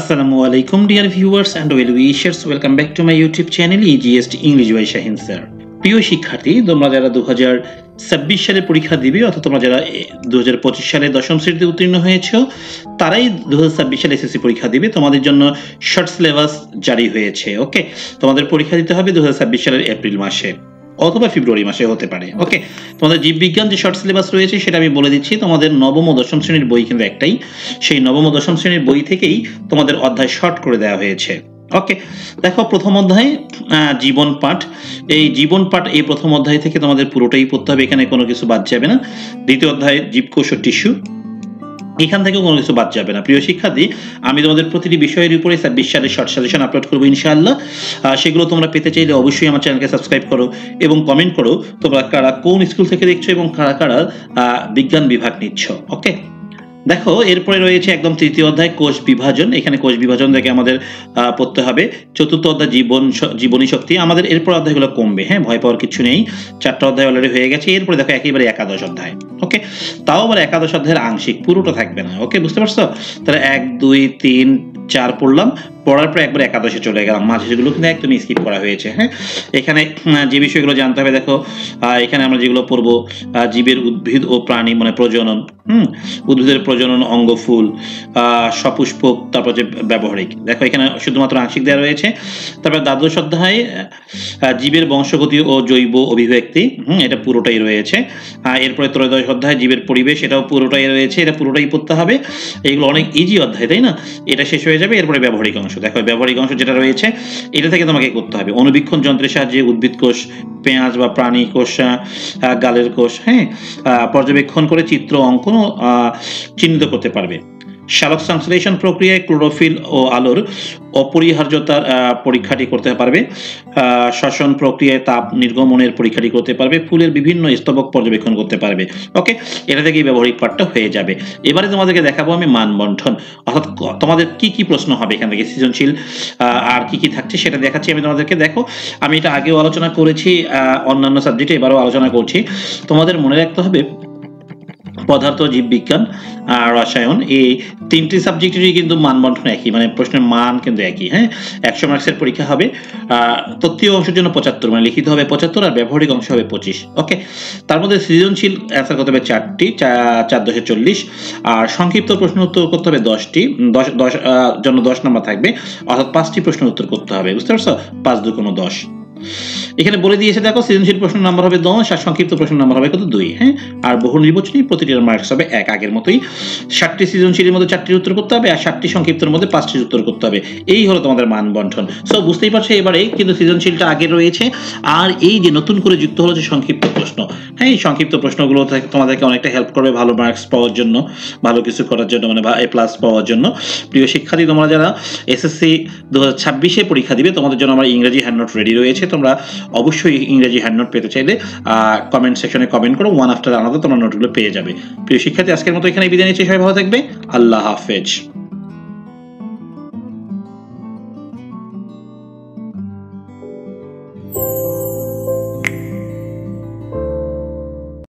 Assalamu alaikum dear viewers and well wishers, welcome back to my YouTube channel EGST English by Shahin sir. প্রিয় শিক্ষার্থী, তোমরা যারা 2026 সালে পরীক্ষা দিবে অথবা তোমরা যারা 2025 সালে দশম শ্রেণীতে উত্তীর্ণ হয়েছো তারাই 2026 সালে এসএসসি পরীক্ষা দিবে। তোমাদের জন্য শর্ট সিলেবাস জারি হয়েছে। ওকে, তোমাদের পরীক্ষা দিতে হবে 2026 সালের এপ্রিল মাসে অথবা ফেব্রুয়ারি মাসে হতে পারে। ওকে, তোমাদের জীববিজ্ঞান যে শর্ট সিলেবাস রয়েছে সেটা আমি বলে দিচ্ছি। তোমাদের নবম ও দশম শ্রেণীর বই কিন্তু একটাই, সেই নবম ও দশম শ্রেণীর বই থেকেই তোমাদের অধ্যায় শর্ট করে দেওয়া হয়েছে। ওকে, দেখো প্রথম অধ্যায় জীবন পাঠ। এই জীবন পাঠ এই প্রথম অধ্যায় থেকে তোমাদের পুরোটাই পড়তে হবে, এখানে কোনো কিছু বাদ যাবে না। দ্বিতীয় অধ্যায় জীবকোষ ও টিস্যু, এখান থেকে কোনো কিছু বাদ যাবে না। প্রিয় শিক্ষার্থী, আমি তোমাদের প্রতিটি বিষয়ের উপরে 26 সালের শর্ট সাজেশন আপলোড করবো ইনশাআল্লাহ। সেগুলো তোমরা পেতে চাইলে অবশ্যই আমার চ্যানেলকে সাবস্ক্রাইব করো এবং কমেন্ট করো তোমরা কারা কোন স্কুল থেকে দেখছো এবং কারা কারা বিজ্ঞান বিভাগ নিচ্ছ। ওকে, দেখো এরপরে রয়েছে একদম তৃতীয় অধ্যায় কোষ বিভাজন। এখানে কোষ বিভাজন থেকে আমাদের পড়তে হবে। চতুর্থ অধ্যায় জীবনী শক্তি। আমাদের এরপর অধ্যায়গুলো কমবে, হ্যাঁ, ভয় পাওয়ার কিছু নেই। 4টা অধ্যায় অলরেডি হয়ে গেছে। এরপরে দেখো একেবারে একাদশ অধ্যায়। ওকে, তাও আবার একাদশ অধ্যায়ের আংশিক, পুরোটা থাকবে না। ওকে, বুঝতে পারছো? তাহলে 1 2 3 4 পড়লাম, পড়ার পর একবার একাদশে চলে গেলাম, মাঝে যেগুলো কিন্তু একদমই স্কিপ করা হয়েছে। হ্যাঁ, এখানে যে বিষয়গুলো জানতে হবে দেখো, এখানে আমরা যেগুলো পড়বো জীবের উদ্ভিদ ও প্রাণী মানে প্রজনন, উদ্ভিদের প্রজনন, অঙ্গ, ফুল, সপুষ্পক, তারপর যে ব্যবহারিক। দেখো এখানে শুধুমাত্র আংশিক দেওয়া রয়েছে। তারপর দ্বাদশ অধ্যায় জীবের বংশগতি ও জৈব অভিব্যক্তি, এটা পুরোটাই রয়েছে। এরপরে ত্রয়োদশ অধ্যায় জীবের পরিবেশ, এটাও পুরোটাই রয়েছে, এটা পুরোটাই পড়তে হবে। এগুলো অনেক ইজি অধ্যায়, তাই না? এটা শেষ হয়ে যাবে। এরপরে ব্যবহারিক অংশ, দেখো ব্যবহারিক অংশ যেটা রয়েছে এটা থেকে তোমাকে করতে হবে। অনুবীক্ষণ যন্ত্রের সাহায্যে উদ্ভিদ কোষ, পেঁয়াজ বা প্রাণী কোষ, গালের কোষ, হ্যাঁ, পর্যবেক্ষণ করে চিত্র অঙ্কন চিহ্নিত করতে পারবে। সালোক সংশ্লেষণ প্রক্রিয়ায় ক্লোরোফিল ও আলোর অপরিহার্যতার পরীক্ষাটি করতে পারবে। শ্বসন প্রক্রিয়ায় তাপ নির্গমনের পরীক্ষাটি করতে পারবে। ফুলের বিভিন্ন স্তবক পর্যবেক্ষণ করতে পারবে। ওকে, এটা থেকেই ব্যবহারিক পাঠটা হয়ে যাবে। এবারে তোমাদেরকে দেখাবো আমি মানবন্ঠন, অর্থাৎ তোমাদের কি কি প্রশ্ন হবে এখান থেকে, সৃজনশীল আর কি কি থাকছে সেটা দেখাচ্ছি আমি তোমাদেরকে। দেখো আমি এটা আগেও আলোচনা করেছি অন্যান্য সাবজেক্টে, এবারও আলোচনা করছি। তোমাদের মনে রাখতে হবে পদার্থ, জীববিজ্ঞান আর রসায়ন, এই তিনটি সাবজেক্টেরই কিন্তু মানবন্ঠন একই, মানে প্রশ্নের মান কিন্তু একই। হ্যাঁ, 100 মার্কসের পরীক্ষা হবে। তত্ত্বীয় অংশের জন্য 75, মানে লিখিত হবে 75 আর ব্যবহারিক অংশ হবে 25। ওকে, তার মধ্যে সৃজনশীল অ্যান্সার করতে হবে 4টি, 4 10 40, আর সংক্ষিপ্ত প্রশ্ন উত্তর করতে হবে 10টি, 10 জন্য 10 নম্বর থাকবে, অর্থাৎ 5টি প্রশ্ন উত্তর করতে হবে। বুঝতে পারছো? 5 2 10। এখানে বলে দিয়েছে দেখো, সৃজনশীল প্রশ্ন নাম্বার হবে 10 আর সংক্ষিপ্ত প্রশ্ন নাম্বার হবে কত, 2। হ্যাঁ, আর বহু নির্বাচনী প্রতিটির মার্কস হবে 1, আগের মতোই। 60টি সৃজনশীলের মধ্যে 4টির উত্তর করতে হবে আর 60টি সংক্ষিপ্তের মধ্যে 5টির উত্তর করতে হবে। এই হলো তোমাদের মানবন্ঠন। সো বুঝতেই পারছো এবারে কিন্তু সৃজনশীলটা আগে রয়েছে, আর এই যে নতুন করে যুক্ত হলো যে সংক্ষিপ্ত প্রশ্ন, হ্যাঁ, এই সংক্ষিপ্ত প্রশ্নগুলো তোমাদেরকে অনেকটা হেল্প করবে ভালো মার্কস পাওয়ার জন্য, ভালো কিছু করার জন্য, মানে A+ পাওয়ার জন্য। প্রিয় শিক্ষার্থী, তোমরা যারা এসএসসি 2026-এ পরীক্ষা দিবে তোমাদের জন্য আমার ইংরেজি হ্যান্ড নোট রেডি রয়েছে। তোমরা অবশ্যই ইংরেজি হ্যান্ড নোট পেতে চাইলে কমেন্ট সেকশনে কমেন্ট করো, ওয়ান আফটার আনাদার তোমরা নোটগুলো পেয়ে যাবে। প্রিয় শিক্ষার্থী, আজকের মতো এখানে বিদায় নিচ্ছি। সবাই ভালো থাকবে। আল্লাহ হাফেজ।